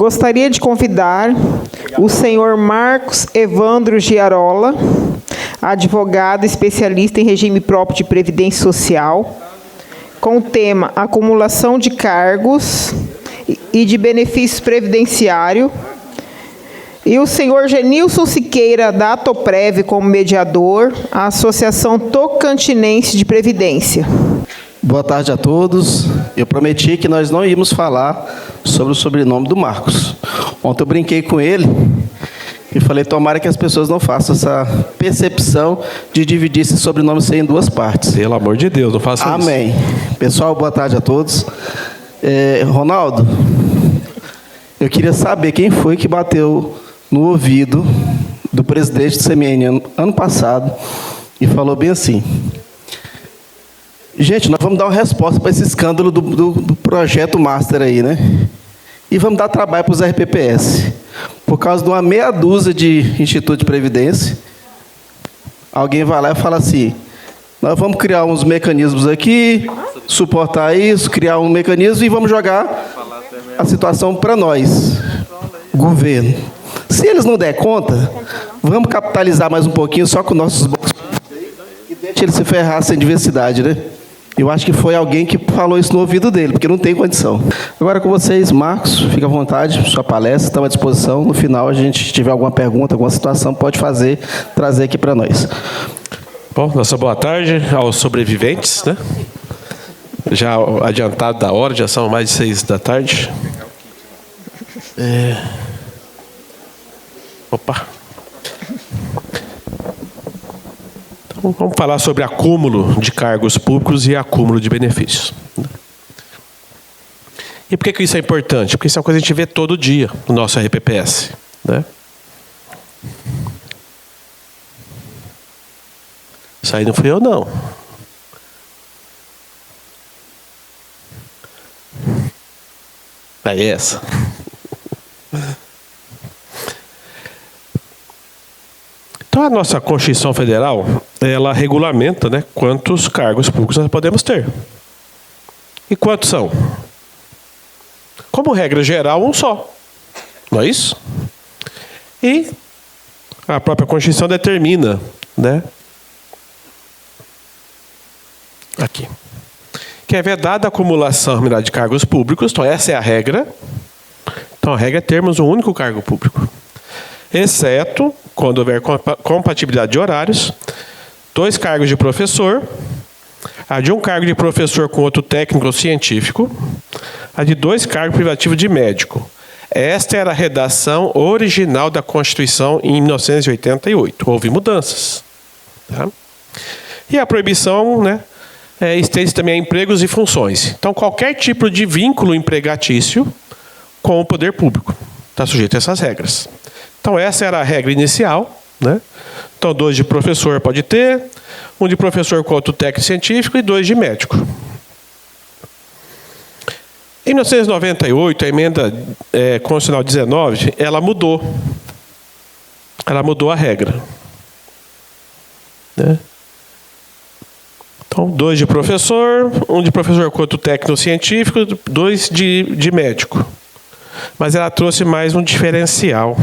Gostaria de convidar o senhor Marcos Evandro Giarola, advogado especialista em regime próprio de previdência social, com o tema acumulação de cargos e de benefícios previdenciários, e o senhor Genilson Siqueira da Atoprev como mediador, a Associação Tocantinense de Previdência. Boa tarde a todos. Eu prometi que nós não íamos falar sobre o sobrenome do Marcos. Ontem eu brinquei com ele e falei, tomara que as pessoas não façam essa percepção de dividir esse sobrenome em duas partes. Pelo amor de Deus, não faça isso. Amém. Pessoal, boa tarde a todos. Ronaldo, eu queria saber quem foi que bateu no ouvido do presidente do CMN ano passado e falou bem assim: gente, nós vamos dar uma resposta para esse escândalo do projeto Master aí, né? E vamos dar trabalho para os RPPS. Por causa de uma meia dúzia de instituto de previdência, alguém vai lá e fala assim: nós vamos criar uns mecanismos aqui, suportar isso, criar um mecanismo e vamos jogar a situação para nós, governo. Se eles não der conta, vamos capitalizar mais um pouquinho só com nossos bolsos e deixa ele se ferrar sem diversidade, né? Eu acho que foi alguém que falou isso no ouvido dele, porque não tem condição. Agora com vocês, Marcos, fica à vontade, sua palestra, estamos à disposição. No final, a gente, se tiver alguma pergunta, alguma situação, pode trazer aqui para nós. Bom, nossa boa tarde aos sobreviventes, né? Já adiantado da hora, já são mais de 6 da tarde. Opa! Então, vamos falar sobre acúmulo de cargos públicos e acúmulo de benefícios. E por que isso é importante? Porque isso é uma coisa que a gente vê todo dia no nosso RPPS, né? Isso aí não fui eu, não. É essa. Então, a nossa Constituição Federal, ela regulamenta, né, quantos cargos públicos nós podemos ter. E quantos são? Como regra geral, um só. Não é isso? E a própria Constituição determina, né, aqui, que é vedada a acumulação de cargos públicos. Então, essa é a regra. Então, a regra é termos um único cargo público, exceto quando houver compatibilidade de horários, 2 cargos de professor, a de um cargo de professor com outro técnico ou científico, a de 2 cargos privativos de médico. Esta era a redação original da Constituição em 1988. Houve mudanças. Tá? E a proibição, né, estende também a empregos e funções. Então, qualquer tipo de vínculo empregatício com o poder público está sujeito a essas regras. Então, essa era a regra inicial, né? Então, 2 de professor pode ter, um de professor com outro técnico científico e 2 de médico. Em 1998, a emenda constitucional 19, ela mudou. Ela mudou a regra, né? Então, 2 de professor, um de professor com outro técnico científico, 2 de médico. Mas ela trouxe mais um diferencial,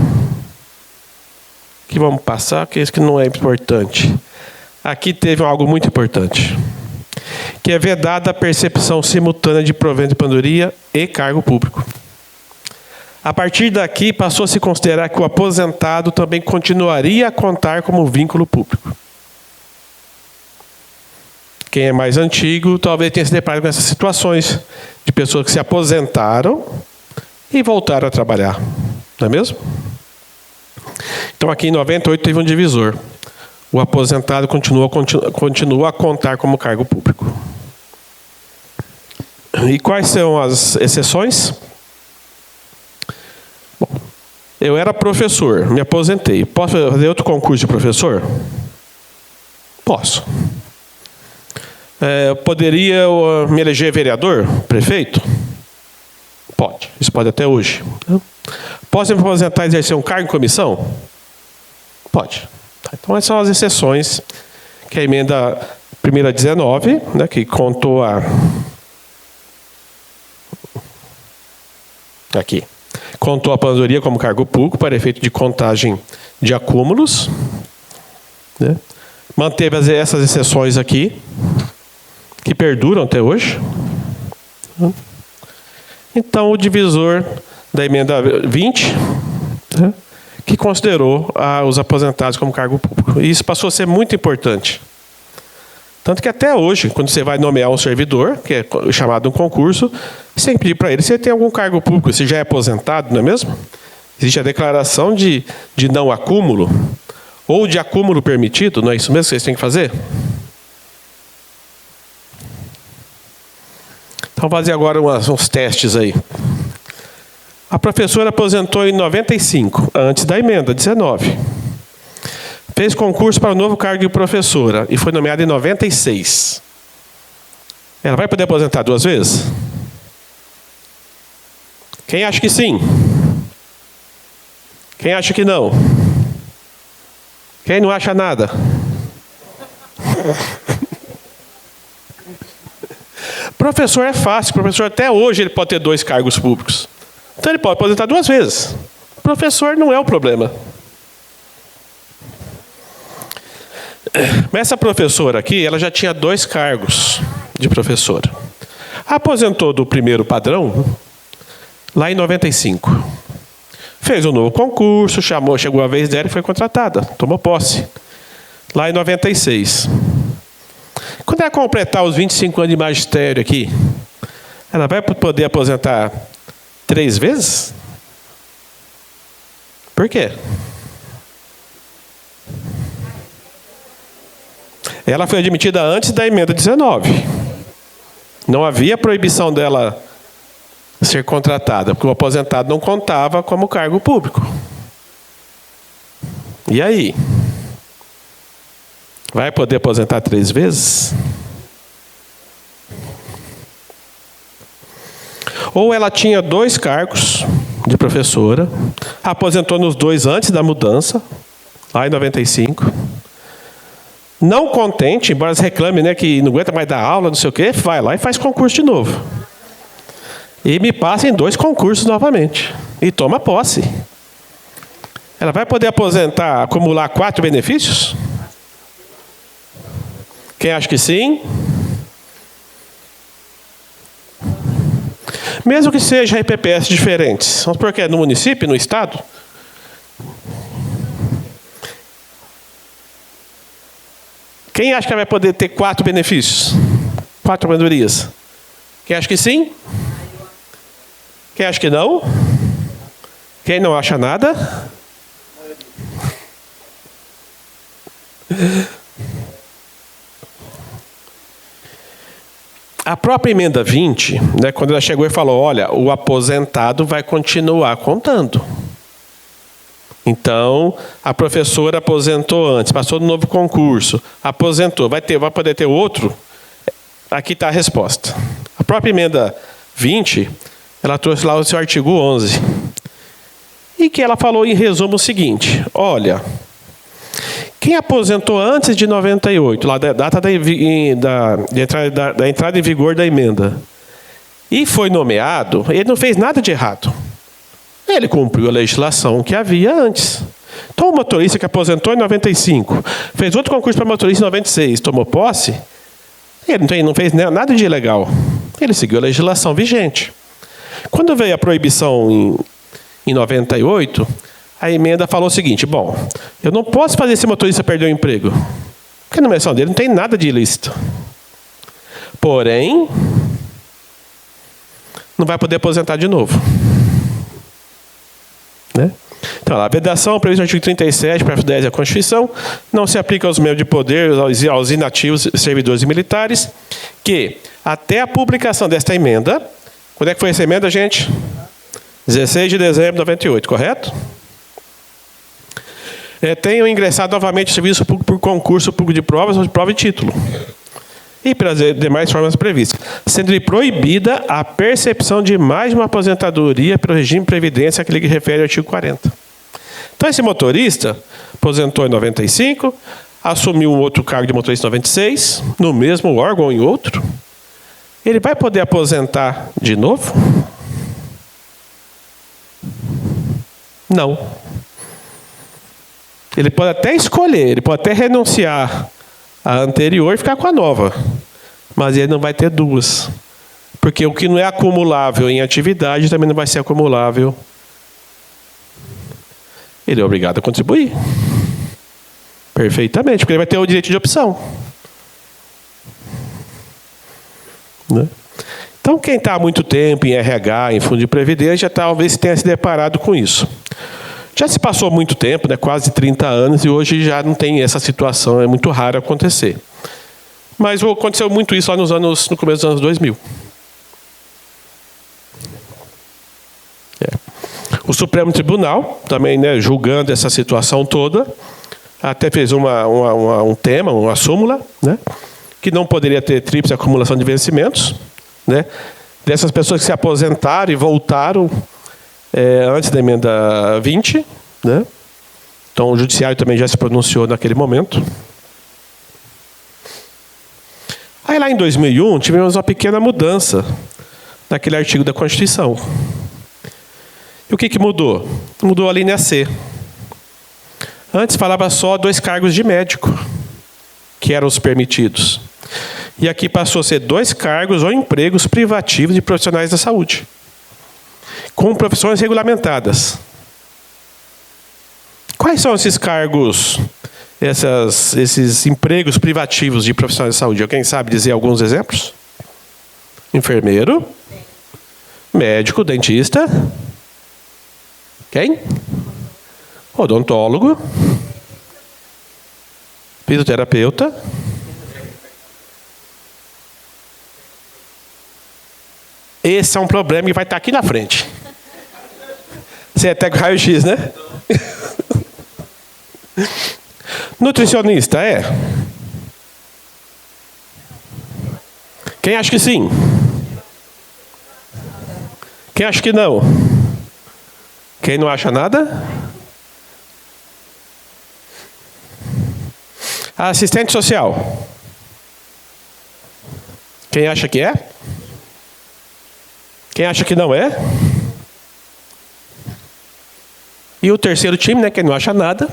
que vamos passar, que esse que não é importante. Aqui teve algo muito importante, que é vedada a percepção simultânea de provento de pendoria e cargo público. A partir daqui, passou a se considerar que o aposentado também continuaria a contar como vínculo público. Quem é mais antigo talvez tenha se deparado com essas situações de pessoas que se aposentaram e voltaram a trabalhar. Não é mesmo? Então, aqui em 98 teve um divisor. O aposentado continua a contar como cargo público. E quais são as exceções? Bom, eu era professor, me aposentei. Posso fazer outro concurso de professor? Posso. Poderia me eleger vereador, prefeito? Pode. Isso pode até hoje. Posso me aposentar e exercer um cargo em comissão? Pode. Então, essas são as exceções que a emenda primeira 19, né, que contou contou a aposentadoria como cargo público para efeito de contagem de acúmulos, né? Manteve essas exceções aqui, que perduram até hoje. Então, o divisor da emenda 20, né, que considerou os aposentados como cargo público. E isso passou a ser muito importante. Tanto que até hoje, quando você vai nomear um servidor, que é chamado um concurso, você tem que pedir para ele se ele tem algum cargo público, se já é aposentado, não é mesmo? Existe a declaração de não acúmulo, ou de acúmulo permitido, não é isso mesmo que vocês têm que fazer? Então, vou fazer agora uns testes aí. A professora aposentou em 95, antes da emenda 19. Fez concurso para o novo cargo de professora e foi nomeada em 96. Ela vai poder aposentar 2 vezes? Quem acha que sim? Quem acha que não? Quem não acha nada? Professor é fácil. Professor, até hoje, ele pode ter 2 cargos públicos. Então, ele pode aposentar 2 vezes. Professor não é o problema. Mas essa professora aqui, ela já tinha 2 cargos de professora. Aposentou do primeiro padrão lá em 95. Fez um novo concurso, chegou a vez dela e foi contratada. Tomou posse. Lá em 96. Quando ela completar os 25 anos de magistério aqui, ela vai poder aposentar 3 vezes? Por quê? Ela foi admitida antes da emenda 19. Não havia proibição dela ser contratada, porque o aposentado não contava como cargo público. E aí? Vai poder aposentar 3 vezes? Ou ela tinha 2 cargos de professora, aposentou nos 2 antes da mudança, lá em 95. Não contente, embora se reclame, né, que não aguenta mais dar aula, não sei o quê, vai lá e faz concurso de novo. E me passa em 2 concursos novamente. E toma posse. Ela vai poder aposentar, acumular 4 benefícios? Quem acha que sim? Mesmo que seja RPPS diferentes. Vamos supor que é no município, no estado. Quem acha que vai poder ter 4 benefícios? 4 aposentadorias? Quem acha que sim? Quem acha que não? Quem não acha nada? A própria emenda 20, né, quando ela chegou e falou, olha, o aposentado vai continuar contando. Então, a professora aposentou antes, passou no novo concurso, aposentou, vai poder ter outro? Aqui está a resposta. A própria emenda 20, ela trouxe lá o seu artigo 11. E que ela falou em resumo o seguinte, olha, quem aposentou antes de 98, lá da data da entrada em vigor da emenda, e foi nomeado, ele não fez nada de errado. Ele cumpriu a legislação que havia antes. Então, o motorista que aposentou em 95, fez outro concurso para motorista em 96, tomou posse, ele não fez nada de ilegal. Ele seguiu a legislação vigente. Quando veio a proibição em 98, a emenda falou o seguinte, bom, eu não posso fazer esse motorista perder o emprego, porque na nomeação dele não tem nada de ilícito. Porém, não vai poder aposentar de novo. Né? Então, a vedação prevista no artigo 37, parágrafo 10 da Constituição, não se aplica aos membros de poder, aos inativos, servidores e militares, que, até a publicação desta emenda, quando é que foi essa emenda, gente? 16 de dezembro de 98, correto? Tenham ingressado novamente no serviço público por concurso público de provas ou de prova e título. E pelas demais formas previstas, sendo proibida a percepção de mais de uma aposentadoria pelo regime de previdência àquele que refere ao artigo 40. Então, esse motorista aposentou em 95, assumiu um outro cargo de motorista em 96, no mesmo órgão ou em outro. Ele vai poder aposentar de novo? Não. Ele pode até escolher, ele pode até renunciar à anterior e ficar com a nova. Mas ele não vai ter duas. Porque o que não é acumulável em atividade também não vai ser acumulável. Ele é obrigado a contribuir. Perfeitamente, porque ele vai ter o direito de opção. Né? Então, quem está há muito tempo em RH, em fundo de previdência, talvez tenha se deparado com isso. Já se passou muito tempo, né, quase 30 anos, e hoje já não tem essa situação, é muito raro acontecer. Mas aconteceu muito isso lá no começo dos anos 2000. O Supremo Tribunal, também, né, julgando essa situação toda, até fez um tema, uma súmula, né, que não poderia ter tríplice acumulação de vencimentos, né, dessas pessoas que se aposentaram e voltaram antes da emenda 20. Né. Então, o Judiciário também já se pronunciou naquele momento. Aí, lá em 2001, tivemos uma pequena mudança naquele artigo da Constituição. E o que mudou? Mudou a linha C. Antes falava só 2 cargos de médico, que eram os permitidos. E aqui passou a ser 2 cargos ou empregos privativos de profissionais da saúde, com profissões regulamentadas. Quais são esses cargos, esses empregos privativos de profissionais de saúde? Alguém sabe dizer alguns exemplos? Enfermeiro, médico, dentista. Quem? Odontólogo, fisioterapeuta, esse é um problema que vai estar aqui na frente. Você é técnico raio-x, né? Nutricionista, é? Quem acha que sim? Quem acha que não? Quem não acha nada? Assistente social. Quem acha que é? Quem acha que não é? E o terceiro time, né? Quem não acha nada.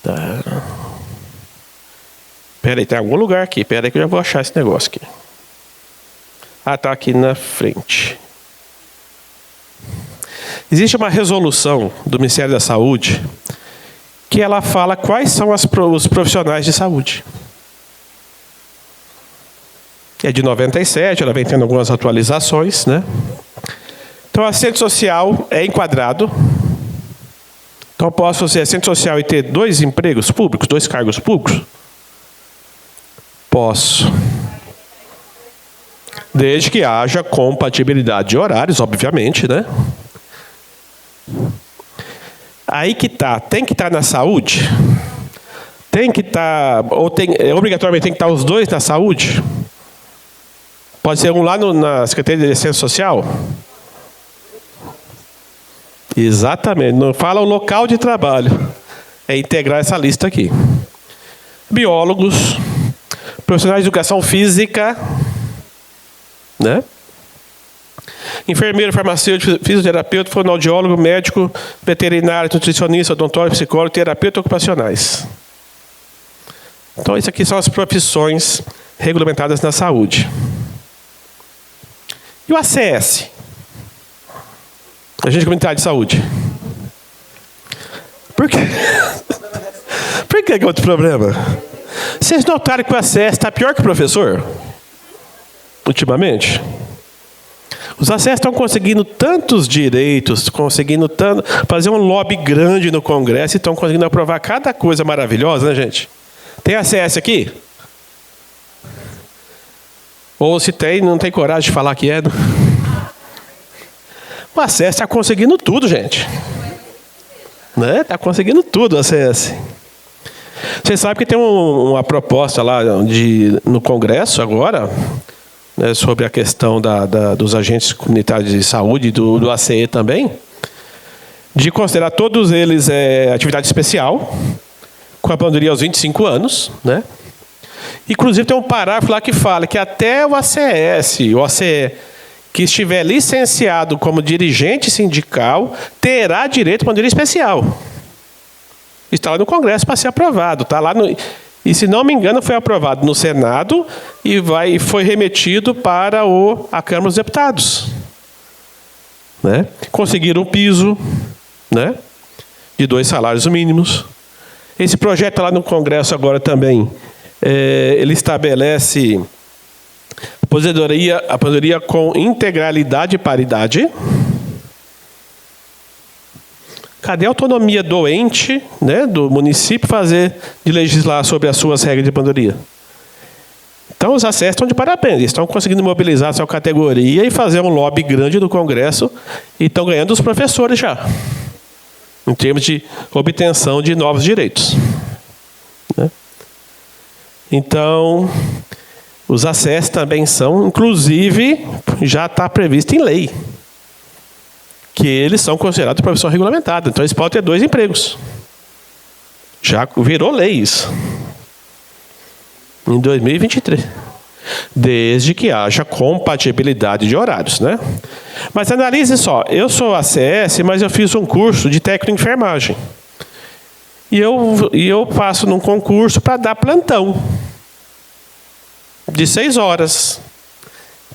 Tá. Pera aí, tem algum lugar aqui. Pera aí que eu já vou achar esse negócio aqui. Ah, tá aqui na frente. Existe uma resolução do Ministério da Saúde que ela fala quais são os profissionais de saúde. É de 97, ela vem tendo algumas atualizações, né? Então, assistente social é enquadrado. Então, posso ser assistente social e ter 2 empregos públicos, 2 cargos públicos? Posso. Desde que haja compatibilidade de horários, obviamente, né? Aí que tá, tem que estar na saúde? Tem que estar, ou obrigatoriamente tem que estar os 2 na saúde? Pode ser um lá na Secretaria de Assistência Social? Exatamente, não fala o local de trabalho. É integrar essa lista aqui. Biólogos, profissionais de educação física, né? Enfermeiro, farmacêutico, fisioterapeuta, fonoaudiólogo, médico, veterinário, nutricionista, odontólogo, psicólogo, terapeuta ocupacionais. Então, isso aqui são as profissões regulamentadas na saúde. E o ACS? Agente Comunitário de Saúde. Por quê? Por que é outro problema? Vocês notaram que o ACS está pior que o professor? Ultimamente? Os ACS estão conseguindo tantos direitos, conseguindo fazer um lobby grande no Congresso e estão conseguindo aprovar cada coisa maravilhosa, né, gente? Tem ACS aqui? Ou se tem, não tem coragem de falar que é. O ACS está conseguindo tudo, gente. Né? Está conseguindo tudo o ACS. Vocês sabem que tem uma proposta lá no Congresso agora, né, sobre a questão dos agentes comunitários de saúde e do ACE também. de considerar todos eles atividade especial, com a aposentadoria aos 25 anos, né? Inclusive tem um parágrafo lá que fala que até o ACS, o ACE, que estiver licenciado como dirigente sindical, terá direito à aposentadoria especial. Está lá no Congresso para ser aprovado. Está lá e, se não me engano, foi aprovado no Senado e foi remetido para a Câmara dos Deputados. Né? Conseguiram um piso, né, de 2 salários mínimos. Esse projeto lá no Congresso agora também, ele estabelece a aposentadoria com integralidade e paridade. Cadê a autonomia do ente, né, do município, de legislar sobre as suas regras de aposentadoria? Então, os ACES estão de parabéns. Eles estão conseguindo mobilizar a sua categoria e fazer um lobby grande no Congresso e estão ganhando os professores já, em termos de obtenção de novos direitos. Né? Então, os ACES também são, inclusive, já está previsto em lei, que eles são considerados profissão regulamentada. Então, eles podem ter 2 empregos. Já virou lei isso. Em 2023. Desde que haja compatibilidade de horários, né? Mas analise só. Eu sou ACS, mas eu fiz um curso de técnico em enfermagem. E eu passo num concurso para dar plantão. De 6 horas.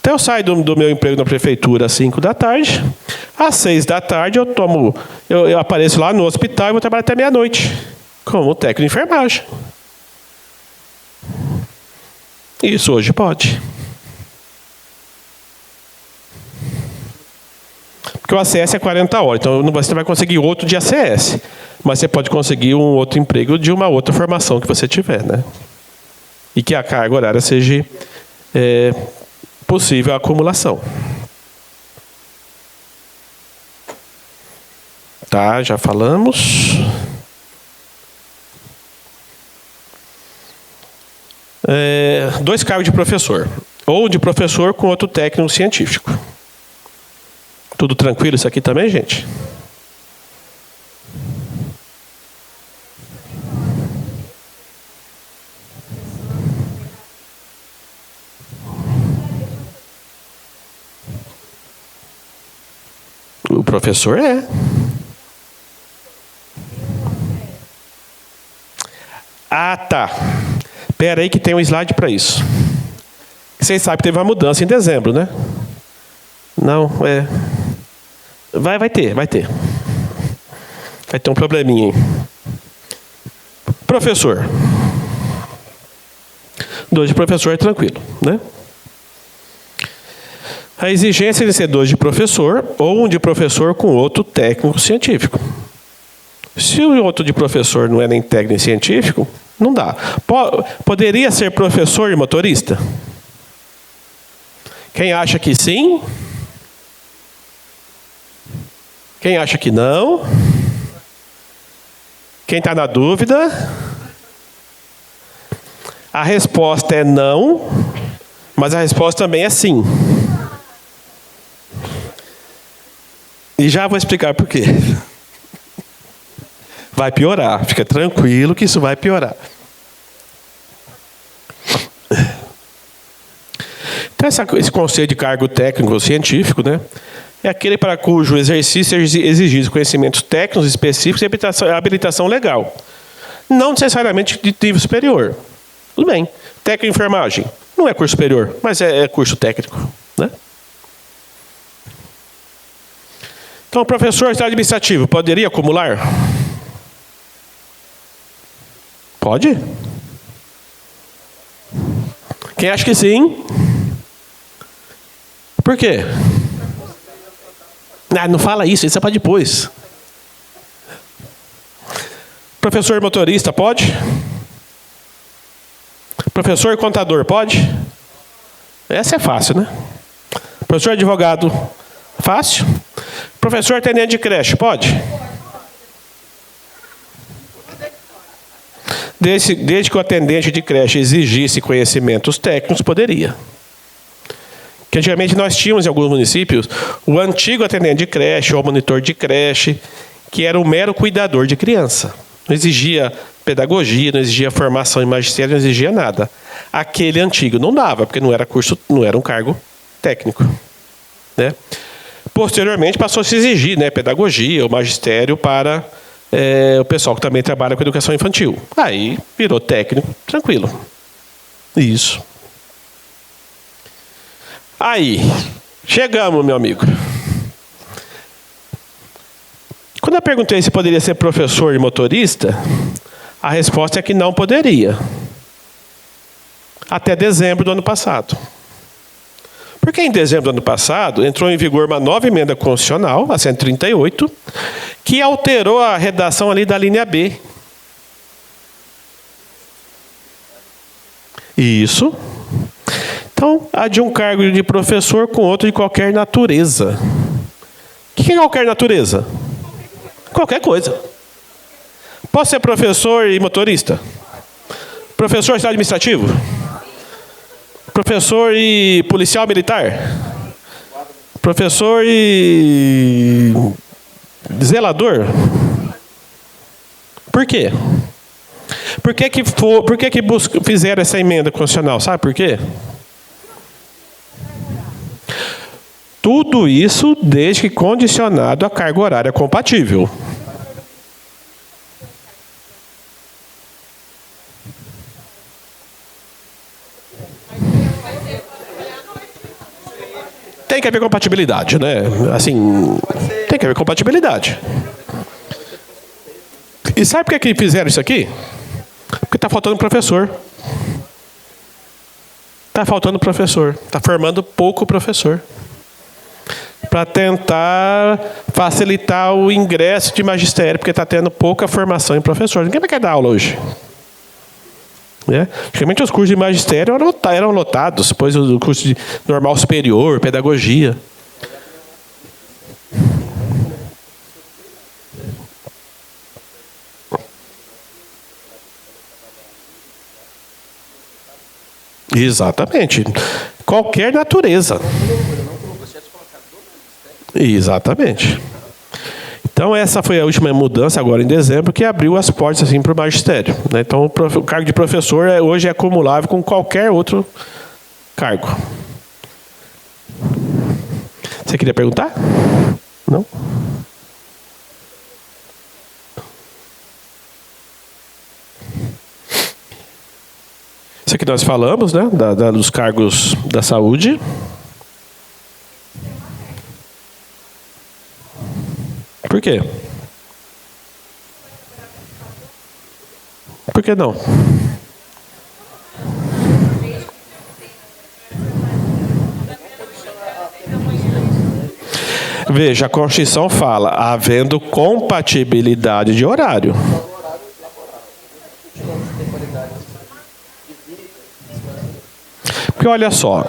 Então, eu saio do meu emprego na prefeitura às 5 da tarde. Às 6 da tarde, eu apareço lá no hospital e vou trabalhar até meia-noite. Como técnico de enfermagem. Isso hoje pode. Porque o ACS é 40 horas. Então, você vai conseguir outro de ACS. Mas você pode conseguir um outro emprego de uma outra formação que você tiver, né? E que a carga horária seja possível a acumulação. Tá, já falamos. 2 cargos de professor. Ou de professor com outro técnico científico. Tudo tranquilo isso aqui também, gente? O professor é. Ah, tá. Espera aí que tem um slide para isso. Vocês sabem que teve uma mudança em dezembro, né? Não, Vai ter. Vai ter um probleminha aí. Professor. 2 de professor é tranquilo, né? A exigência de ser 2 de professor ou um de professor com outro técnico científico. Se o outro de professor não é nem técnico científico, não dá. Poderia ser professor e motorista? Quem acha que sim? Quem acha que não? Quem está na dúvida? A resposta é não, mas a resposta também é sim. E já vou explicar por quê. Vai piorar. Fica tranquilo que isso vai piorar. Então, esse conceito de cargo técnico ou científico, né, é aquele para cujo exercício é exigido conhecimentos técnicos específicos e habilitação legal. Não necessariamente de nível superior. Tudo bem. Técnico em enfermagem. Não é curso superior, mas é curso técnico. Né? Então, professor administrativo, poderia acumular? Pode? Quem acha que sim? Por quê? Não fala isso é para depois. Professor motorista, pode? Professor contador, pode? Essa é fácil, né? Professor advogado, fácil. Professor atendente de creche, pode? Desde que o atendente de creche exigisse conhecimentos técnicos, poderia. Que antigamente nós tínhamos em alguns municípios o antigo atendente de creche ou monitor de creche, que era um mero cuidador de criança. Não exigia pedagogia, não exigia formação em magistério, não exigia nada. Aquele antigo não dava, porque não era curso, não era um cargo técnico, né? Posteriormente passou a se exigir, né, pedagogia, o magistério para o pessoal que também trabalha com educação infantil. Aí virou técnico, tranquilo. Isso. Aí, chegamos, meu amigo. Quando eu perguntei se poderia ser professor e motorista, a resposta é que não poderia. Até dezembro do ano passado. Porque em dezembro do ano passado entrou em vigor uma nova emenda constitucional, a 138, que alterou a redação ali da linha B. Isso. Então, há de um cargo de professor com outro de qualquer natureza. O que é qualquer natureza? Qualquer coisa. Posso ser professor e motorista? Professor administrativo? Professor e policial militar? Professor e zelador? Por quê? Por que fizeram essa emenda constitucional? Sabe por quê? Tudo isso desde que condicionado à carga horária compatível. Tem que haver compatibilidade, né? Assim, tem que haver compatibilidade. E sabe por que fizeram isso aqui? Porque está faltando professor. Está faltando professor. Está formando pouco professor. Para tentar facilitar o ingresso de magistério, porque está tendo pouca formação em professor. Ninguém vai querer dar aula hoje. Antigamente os cursos de magistério eram lotados, depois o curso de normal superior, pedagogia. Exatamente. Qualquer natureza. Exatamente. Então, essa foi a última mudança, agora em dezembro, que abriu as portas assim, para o magistério. Né? Então, o cargo de professor hoje é acumulável com qualquer outro cargo. Você queria perguntar? Não? Isso aqui nós falamos, né? Dos cargos da saúde. Por quê? Por que não? Veja, a Constituição fala, havendo compatibilidade de horário. Porque olha só,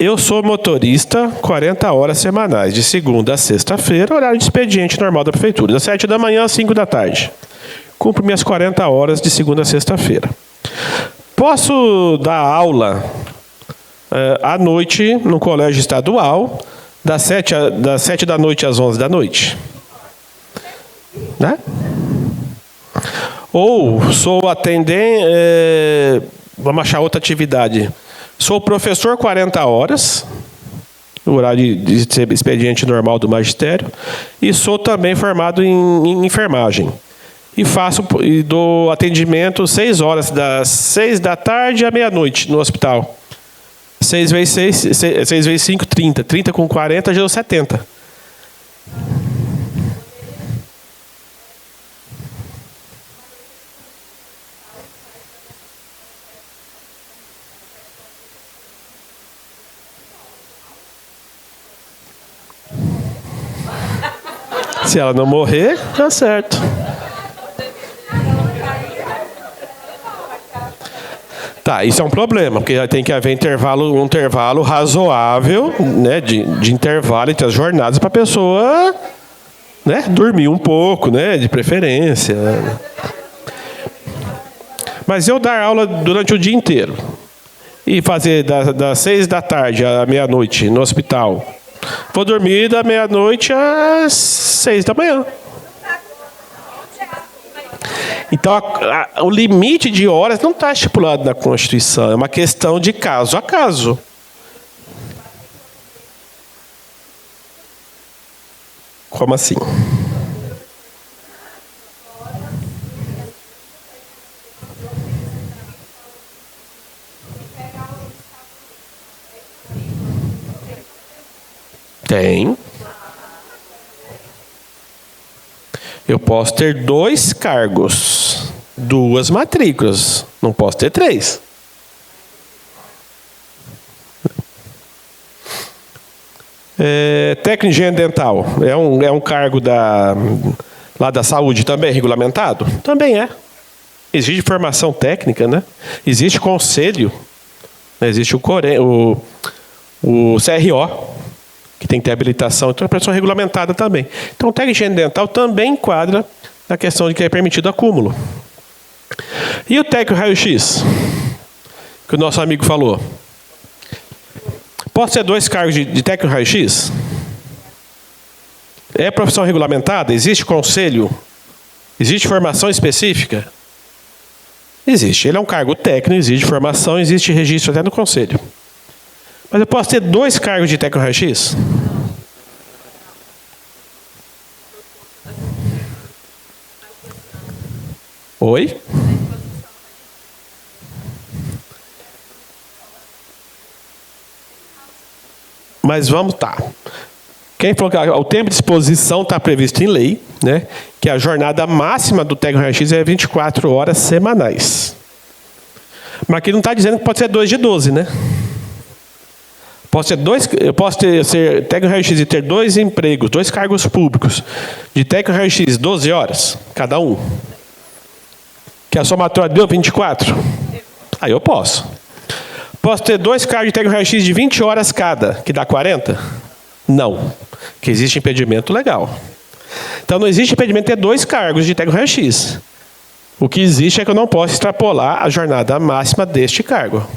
eu sou motorista 40 horas semanais, de segunda a sexta-feira, horário de expediente normal da prefeitura, das 7 da manhã às 5 da tarde. Cumpro minhas 40 horas de segunda a sexta-feira. Posso dar aula à noite no colégio estadual, das 7 da noite às 11 da noite. Né? Ou sou atendente, vamos achar outra atividade. Sou professor 40 horas, o horário de expediente normal do magistério, e sou também formado em enfermagem. E dou atendimento 6 horas, das 6 da tarde à meia-noite no hospital. 6 vezes 5, 30. 30 com 40, já deu 70. Se ela não morrer, tá certo. Tá, isso é um problema, porque tem que haver um intervalo razoável, né, de intervalo entre as jornadas para a pessoa, né, dormir um pouco, né, de preferência. Mas eu dar aula durante o dia inteiro e fazer das 6 da tarde à meia-noite no hospital, vou dormir da meia-noite às 6 da manhã. Então, o limite de horas não está estipulado na Constituição. É uma questão de caso a caso. Como assim? Tem. Eu posso ter 2 cargos, 2 matrículas. Não posso ter 3. Técnico de higiene dental é um cargo lá da saúde também regulamentado? Também é. Existe formação técnica, né? Existe conselho, né? Existe o CRO, que tem que ter habilitação, então é profissão regulamentada também. Então, o técnico de higiene dental também enquadra na questão de que é permitido acúmulo. E o técnico raio-x, que o nosso amigo falou? Posso ter 2 cargos de técnico raio-x? É profissão regulamentada? Existe conselho? Existe formação específica? Existe. Ele é um cargo técnico, existe formação, existe registro até no conselho. Mas eu posso ter 2 cargos de técnico raio-x? Oi? Mas vamos, tá. Quem falou que o tempo de exposição está previsto em lei, né? Que a jornada máxima do técnico raio-x é 24 horas semanais. Mas aqui não está dizendo que pode ser 2 de 12, né? Eu posso ser técnico raio-x e ter 2 empregos, 2 cargos públicos de técnico raio-x 12 horas, cada um. Que a somatória deu 24? Aí eu posso. Posso ter 2 cargos de técnico raio-x de 20 horas cada, que dá 40? Não. Que existe impedimento legal. Então não existe impedimento de ter 2 cargos de técnico raio-x. O que existe é que eu não posso extrapolar a jornada máxima deste cargo,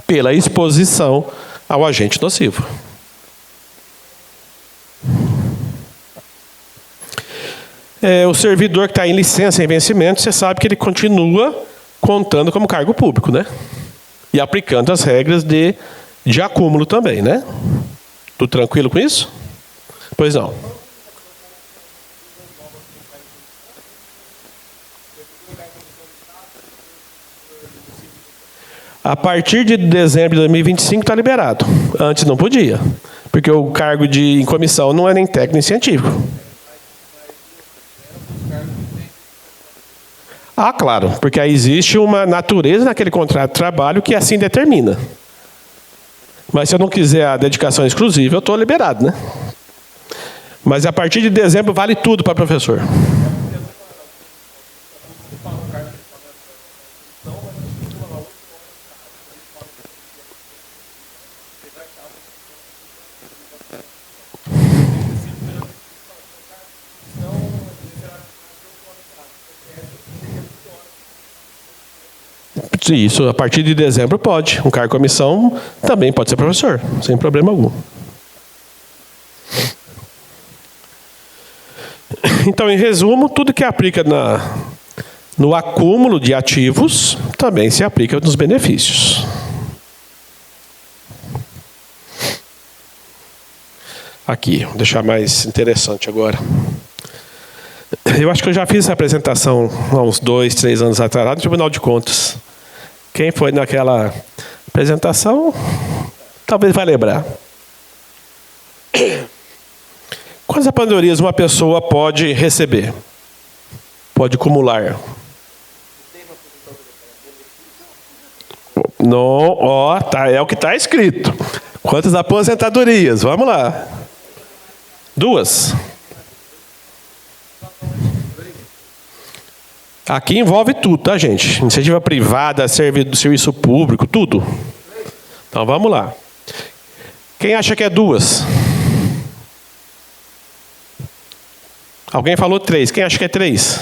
pela exposição ao agente nocivo. O servidor que está em licença em vencimento, você sabe que ele continua contando como cargo público, né? E aplicando as regras de acúmulo também, né? Tudo tranquilo com isso? Pois não. A partir de dezembro de 2025 está liberado. Antes não podia, porque o cargo em comissão não é nem técnico nem científico. Ah, claro, porque aí existe uma natureza naquele contrato de trabalho que assim determina. Mas se eu não quiser a dedicação exclusiva, eu estou liberado, né? Mas a partir de dezembro vale tudo para professor. Isso, a partir de dezembro pode. Um cargo de comissão também pode ser professor, sem problema algum. Então, em resumo, tudo que aplica no acúmulo de ativos também se aplica nos benefícios. Aqui, vou deixar mais interessante agora. Eu acho que eu já fiz essa apresentação há uns 2, 3 anos atrás, lá no Tribunal de Contas. Quem foi naquela apresentação, talvez vai lembrar. Quantas aposentadorias uma pessoa pode receber? Pode acumular? Não, é o que está escrito. Quantas aposentadorias? Vamos lá. 2. Aqui envolve tudo, tá, gente? Iniciativa privada, serviço público, tudo. Então, vamos lá. Quem acha que é 2? Alguém falou 3. Quem acha que é 3?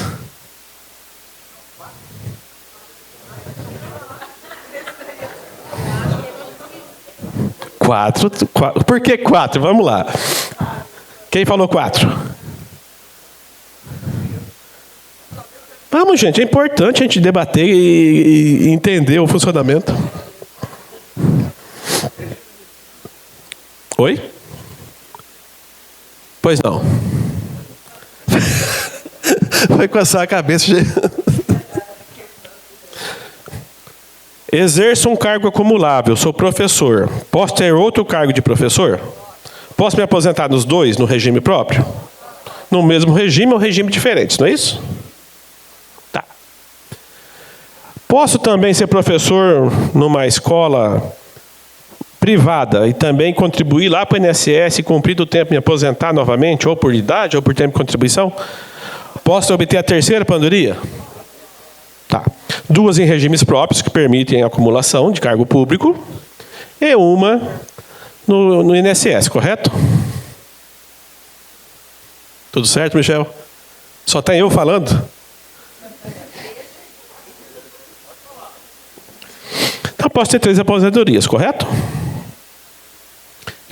Quatro. Por que 4? Vamos lá. Quem falou 4? Vamos, gente, é importante a gente debater e entender o funcionamento. Oi? Pois não. Vai coçar a cabeça. Exerço um cargo acumulável, sou professor. Posso ter outro cargo de professor? Posso me aposentar nos dois, no regime próprio? No mesmo regime ou regime diferentes, não é isso? Tá. Posso também ser professor numa escola privada e também contribuir lá para o INSS e cumprir o tempo e me aposentar novamente, ou por idade, ou por tempo de contribuição? Posso obter a terceira aposentadoria? Tá. 2 em regimes próprios, que permitem a acumulação de cargo público, e uma no INSS, correto? Tudo certo, Michel? Só tem eu falando? Então, posso ter 3 aposentadorias, correto?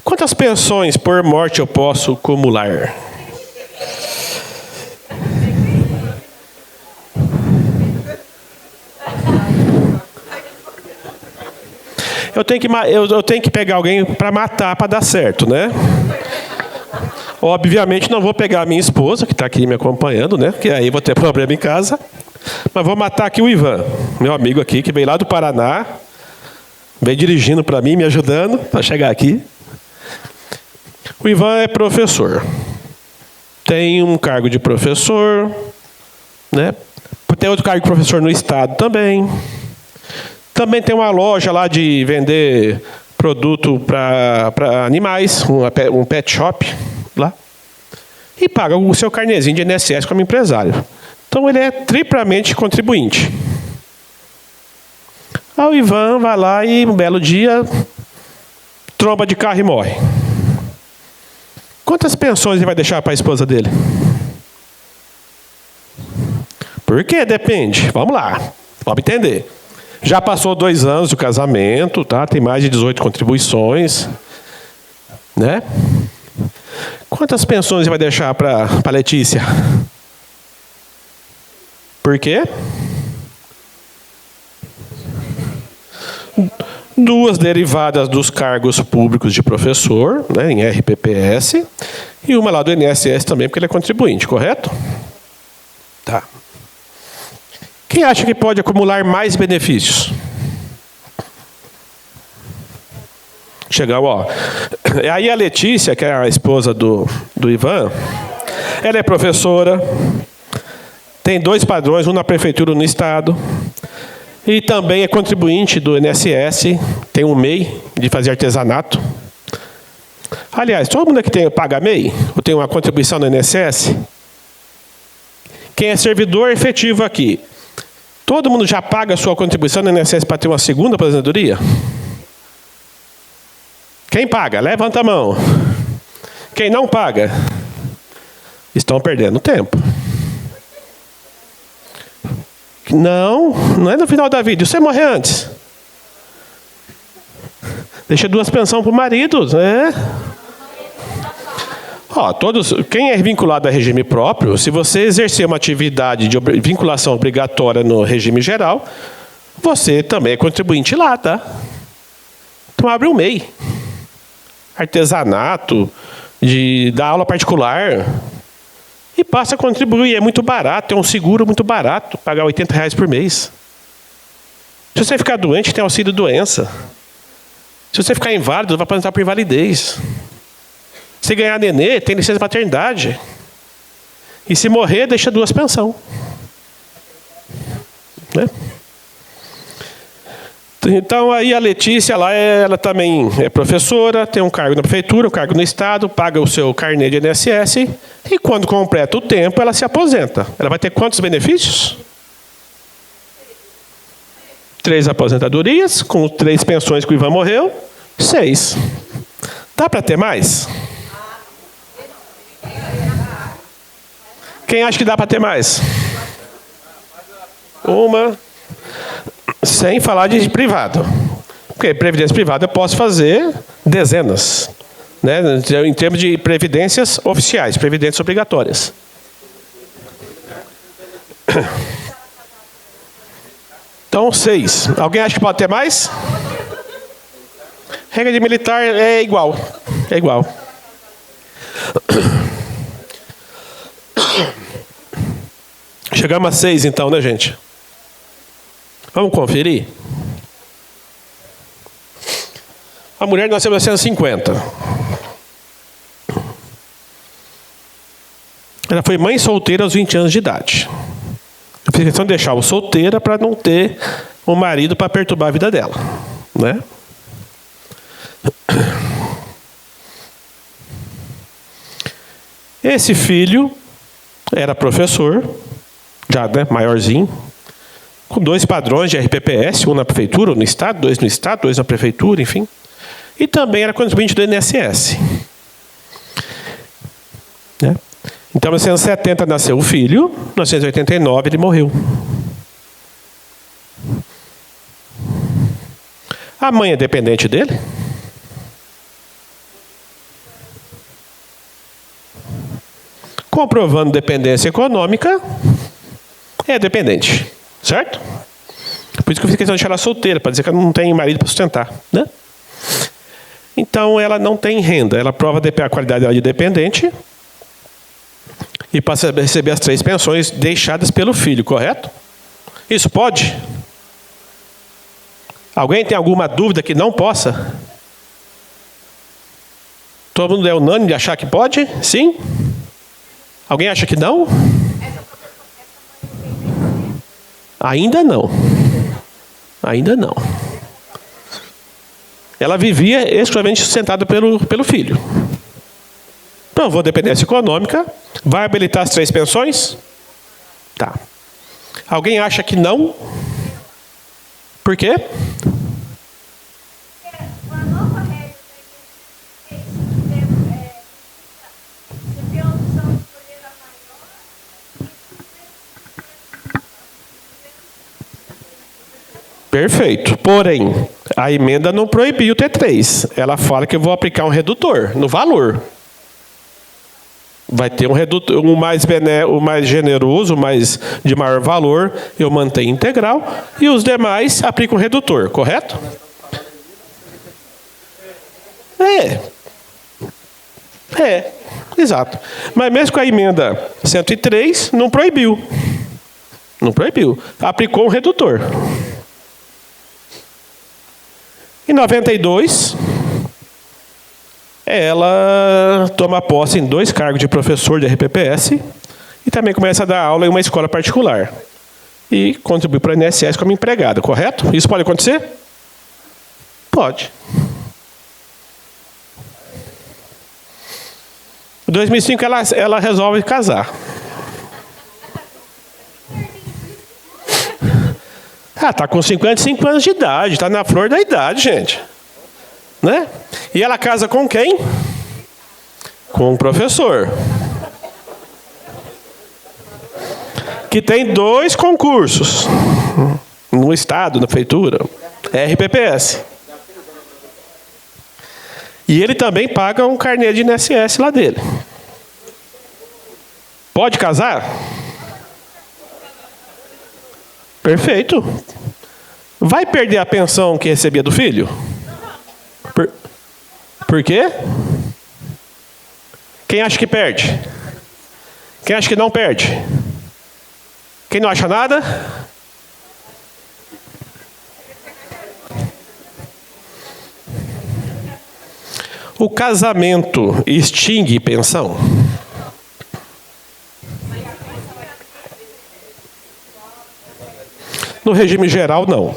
Quantas pensões por morte eu posso acumular? Eu tenho que pegar alguém para matar, para dar certo, né? Obviamente não vou pegar a minha esposa, que está aqui me acompanhando, né? Porque aí vou ter problema em casa. Mas vou matar aqui o Ivan, meu amigo aqui, que veio lá do Paraná. Veio dirigindo para mim, me ajudando para chegar aqui. O Ivan é professor. Tem um cargo de professor, né? Tem outro cargo de professor no estado também. Também tem uma loja lá de vender produto para animais, um pet shop lá. E paga o seu carnezinho de INSS como empresário. Então ele é triplamente contribuinte. Aí o Ivan vai lá e um belo dia tromba de carro e morre. Quantas pensões ele vai deixar para a esposa dele? Por quê? Depende. Vamos lá. Vamos entender. Já passou 2 anos do casamento, tá? Tem mais de 18 contribuições, né? Quantas pensões ele vai deixar para a Letícia? Por quê? 2 derivadas dos cargos públicos de professor, né, em RPPS, e uma lá do INSS também, porque ele é contribuinte, correto? Tá. Quem acha que pode acumular mais benefícios? Chegou, ó. Aí a Letícia, que é a esposa do Ivan, ela é professora, tem 2 padrões, um na prefeitura e um no estado, e também é contribuinte do INSS, tem um MEI de fazer artesanato. Aliás, todo mundo aqui paga MEI? Ou tem uma contribuição no INSS? Quem é servidor efetivo aqui? Todo mundo já paga a sua contribuição no INSS para ter uma segunda aposentadoria? Quem paga? Levanta a mão. Quem não paga? Estão perdendo tempo. Não é no final da vida. E você morrer antes? Deixa 2 pensões para o marido, né? Ó, quem é vinculado a regime próprio, se você exercer uma atividade de vinculação obrigatória no regime geral, você também é contribuinte lá, tá? Então abre um MEI. Artesanato, dar aula particular, e passa a contribuir. É muito barato, é um seguro muito barato, pagar R$80 por mês. Se você ficar doente, tem auxílio doença. Se você ficar inválido, vai aposentar por invalidez. Se ganhar nenê, tem licença paternidade. E se morrer, deixa 2 pensões. Né? Então, aí a Letícia, lá, ela também é professora, tem um cargo na prefeitura, um cargo no estado, paga o seu carnê de INSS, e quando completa o tempo, ela se aposenta. Ela vai ter quantos benefícios? 3 aposentadorias, com 3 pensões que o Ivan morreu, 6. Dá para ter mais? Quem acha que dá para ter mais? Uma. Sem falar de privado. Porque previdência privada eu posso fazer dezenas. Né? Em termos de previdências oficiais, previdências obrigatórias. Então, 6. Alguém acha que pode ter mais? Regra de militar é igual. É igual. Chegamos a 6, então, né, gente? Vamos conferir? A mulher nasceu em 1950. Ela foi mãe solteira aos 20 anos de idade. Eu fiz questão de deixá-la solteira para não ter um marido para perturbar a vida dela, né? Esse filho era professor, já, né, maiorzinho, com 2 padrões de RPPS, um na prefeitura, um no estado, 2 no estado, 2 na prefeitura, enfim. E também era contribuinte do INSS. Né? Então, em 1970 nasceu o filho, em 1989 ele morreu. A mãe é dependente dele? Comprovando dependência econômica, é dependente. Certo? Por isso que eu fiz questão de deixar ela solteira, para dizer que ela não tem marido para sustentar. Né? Então, ela não tem renda. Ela prova a qualidade dela de dependente e passa a receber as 3 pensões deixadas pelo filho, correto? Isso pode? Alguém tem alguma dúvida que não possa? Todo mundo é unânime de achar que pode? Sim? Alguém acha que não? Ainda não. Ainda não. Ela vivia exclusivamente sustentada pelo filho. Provou dependência econômica. Vai habilitar as 3 pensões? Tá. Alguém acha que não? Por quê? Perfeito. Porém, a emenda não proibiu o T3. Ela fala que eu vou aplicar um redutor no valor. Vai ter um redutor, o mais generoso, o mais de maior valor, eu mantenho integral, e os demais aplico um redutor, correto? Exato. Mas mesmo com a emenda 103, não proibiu. Não proibiu. Aplicou um redutor. Em 92, ela toma posse em 2 cargos de professor de RPPS e também começa a dar aula em uma escola particular. E contribui para o INSS como empregada, correto? Isso pode acontecer? Pode. Em 2005, ela resolve casar. Está com 55 anos de idade, está na flor da idade, gente. Né? E ela casa com quem? Com um professor. Que tem 2 concursos. No estado, na prefeitura. RPPS. E ele também paga um carnê de INSS lá dele. Pode casar? Perfeito. Vai perder a pensão que recebia do filho? Por quê? Quem acha que perde? Quem acha que não perde? Quem não acha nada? O casamento extingue pensão? No regime geral, não.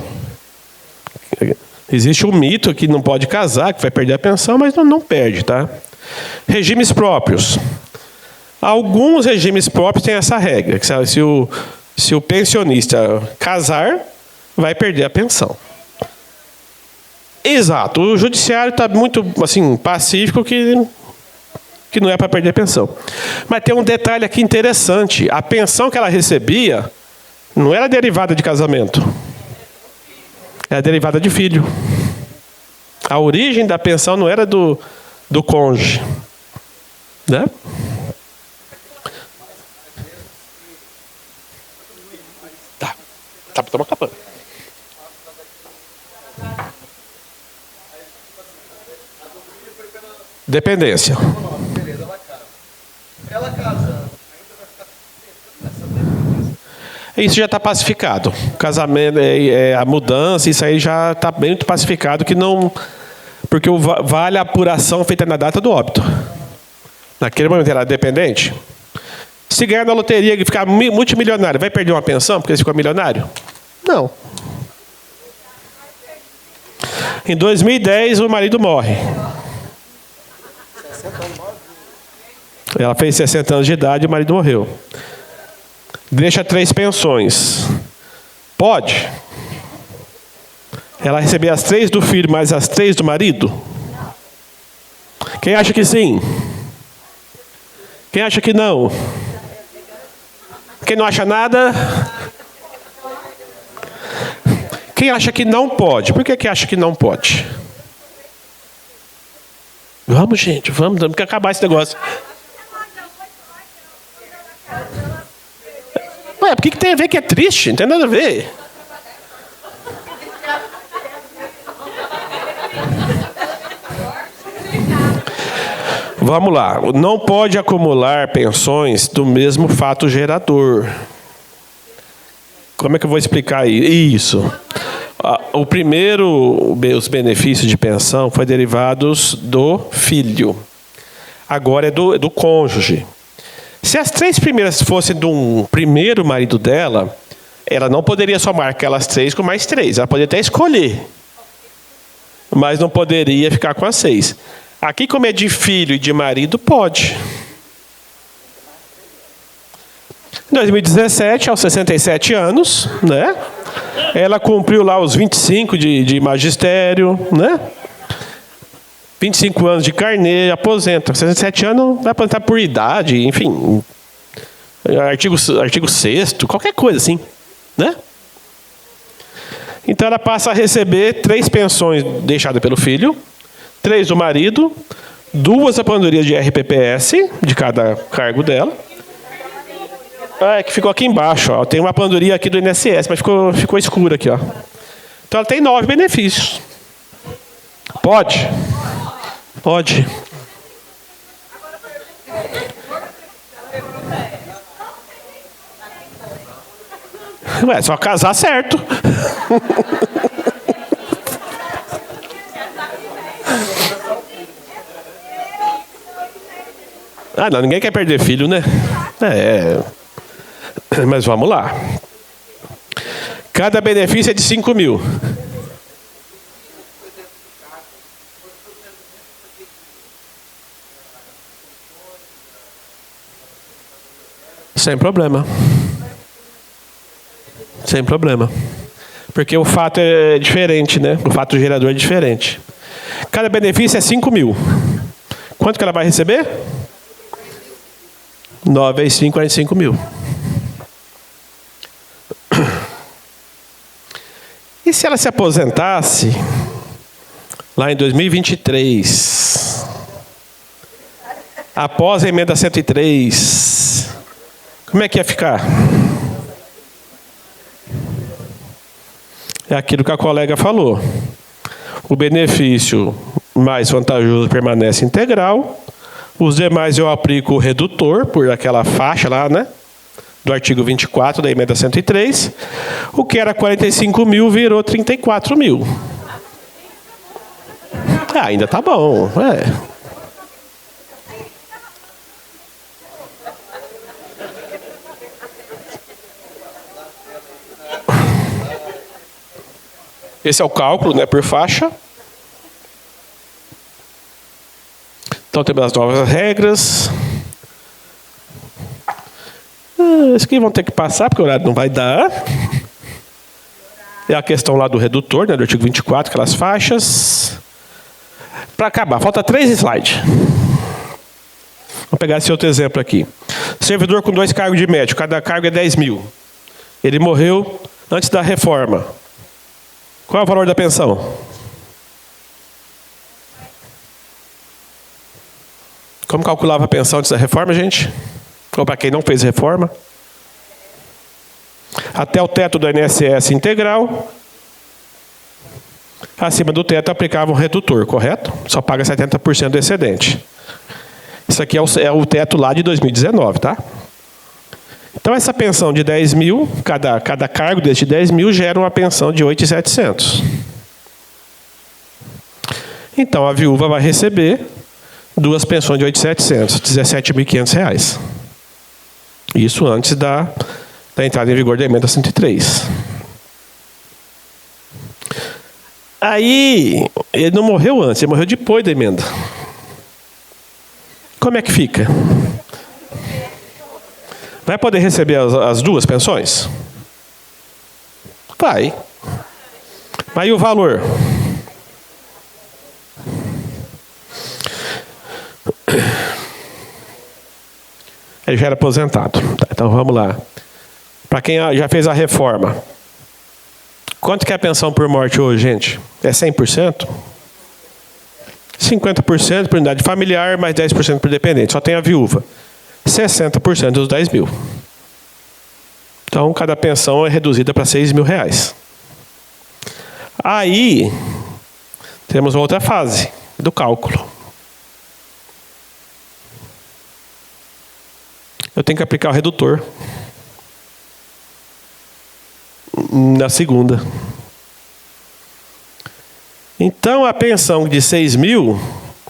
Existe um mito que não pode casar, que vai perder a pensão, mas não perde, tá? Regimes próprios. Alguns regimes próprios têm essa regra, que se o pensionista casar, vai perder a pensão. Exato. O judiciário está muito assim, pacífico que não é para perder a pensão. Mas tem um detalhe aqui interessante. A pensão que ela recebia não era derivada de casamento. Era derivada de filho. A origem da pensão não era do cônjuge. Né? Tá, estamos acabando. Dependência. Ela casando. Isso já está pacificado. O casamento, a mudança, isso aí já está bem pacificado, que não... Porque vale a apuração feita na data do óbito. Naquele momento era dependente. Se ganhar na loteria e ficar multimilionário, vai perder uma pensão porque ele ficou milionário? Não. Em 2010, o marido morre. Ela fez 60 anos de idade e o marido morreu. Deixa 3 pensões. Pode? Ela receber as 3 do filho mais as 3 do marido? Quem acha que sim? Quem acha que não? Quem não acha nada? Quem acha que não pode? Por que acha que não pode? Vamos, gente, vamos, temos que acabar esse negócio. Ué, por que tem a ver que é triste? Não tem nada a ver. Vamos lá. Não pode acumular pensões do mesmo fato gerador. Como é que eu vou explicar isso? O primeiro, os benefícios de pensão foi derivados do filho. Agora é do cônjuge. Se as 3 primeiras fossem de um primeiro marido dela, ela não poderia somar aquelas 3 com mais 3. Ela poderia até escolher. Mas não poderia ficar com as 6. Aqui, como é de filho e de marido, pode. Em 2017, aos 67 anos, né? Ela cumpriu lá os 25 de magistério, né? 25 anos de carnê, aposenta. 67 anos vai aposentar por idade, enfim. Artigo 6º, qualquer coisa assim, né? Então ela passa a receber 3 pensões deixadas pelo filho, 3 do marido, 2 aposentadorias de RPPS, de cada cargo dela. É que ficou aqui embaixo, ó. Tem uma aposentadoria aqui do INSS, mas ficou escuro aqui, ó. Então ela tem 9 benefícios. Pode? Pode. Ué, só casar certo. Ah, não, ninguém quer perder filho, né? Mas vamos lá. Cada benefício é de 5 mil. Sem problema. Sem problema. Porque o fato é diferente, né? O fato gerador é diferente. Cada benefício é 5 mil. Quanto que ela vai receber? 9 vezes 5, 45 mil. E se ela se aposentasse lá em 2023, após a emenda 103, como é que ia ficar? É aquilo que a colega falou. O benefício mais vantajoso permanece integral. Os demais eu aplico o redutor por aquela faixa lá, né? Do artigo 24 da emenda 103. O que era 45 mil virou 34 mil. Ainda tá bom. Esse é o cálculo, né, por faixa. Então temos as novas regras. Isso aqui vão ter que passar, porque o horário não vai dar. É a questão lá do redutor, né, do artigo 24, aquelas faixas. Para acabar, falta 3 slides. Vou pegar esse outro exemplo aqui. Servidor com 2 cargos de médico, cada cargo é 10 mil. Ele morreu antes da reforma. Qual é o valor da pensão? Como calculava a pensão antes da reforma, gente? Ou para quem não fez reforma? Até o teto do INSS integral. Acima do teto aplicava um redutor, correto? Só paga 70% do excedente. Isso aqui é o teto lá de 2019, tá? Então, essa pensão de 10 mil, cada cargo desse de 10 mil gera uma pensão de 8.700. Então, a viúva vai receber duas pensões de 8.700, R$ 17.500. Isso antes da entrada em vigor da emenda 103. Aí, ele não morreu antes, ele morreu depois da emenda. Como é que fica? Vai poder receber as duas pensões? Vai. Mas e o valor? Ele já era aposentado. Tá, então vamos lá. Para quem já fez a reforma. Quanto que é a pensão por morte hoje, gente? É 100%? 50% por unidade familiar, mais 10% por dependente. Só tem a viúva. 60% dos 10 mil. Então, cada pensão é reduzida para 6 mil reais. Aí, temos outra fase do cálculo. Eu tenho que aplicar o redutor na segunda. Então, a pensão de 6 mil,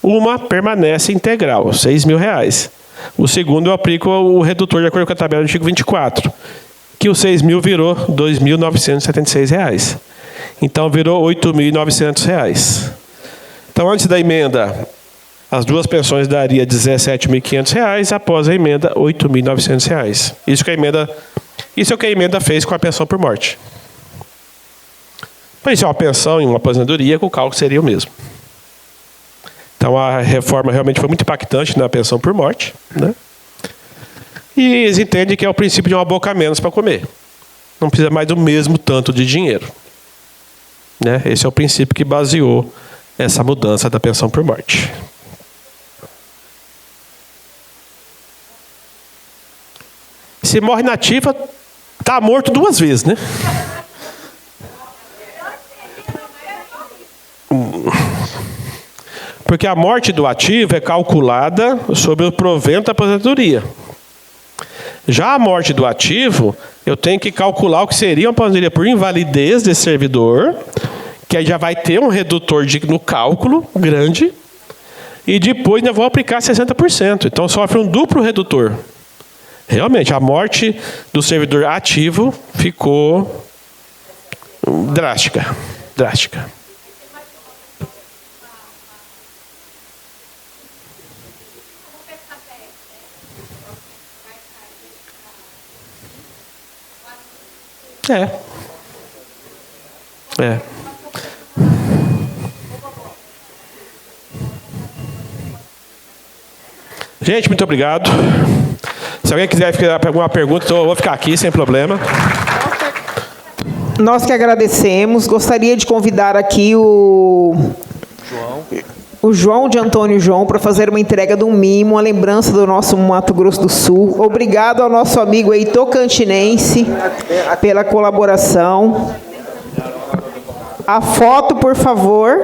uma permanece integral, 6 mil reais. O segundo, eu aplico o redutor de acordo com a tabela do artigo 24, que o 6 mil virou R$ 2.976. Então, virou R$ 8.900. Então, antes da emenda, as duas pensões daria R$ 17.500, após a emenda, R$ 8.900. Isso é o que a emenda fez com a pensão por morte. Mas isso é uma pensão e uma aposentadoria, que o cálculo seria o mesmo. Então, a reforma realmente foi muito impactante na pensão por morte, né? E eles entendem que é o princípio de uma boca a menos para comer. Não precisa mais do mesmo tanto de dinheiro, né? Esse é o princípio que baseou essa mudança da pensão por morte. Se morre na ativa, está morto duas vezes, né? Porque a morte do ativo é calculada sobre o provento da aposentadoria. Já a morte do ativo, eu tenho que calcular o que seria uma aposentadoria por invalidez desse servidor, que aí já vai ter um redutor no cálculo grande, e depois ainda vou aplicar 60%. Então sofre um duplo redutor. Realmente, a morte do servidor ativo ficou drástica. Drástica. É. Gente, muito obrigado. Se alguém quiser fazer alguma pergunta, eu vou ficar aqui sem problema. Nós que agradecemos. Gostaria de convidar aqui o João de Antônio João para fazer uma entrega de um mimo, uma lembrança do nosso Mato Grosso do Sul. Obrigado ao nosso amigo aí tocantinense pela colaboração. A foto, por favor.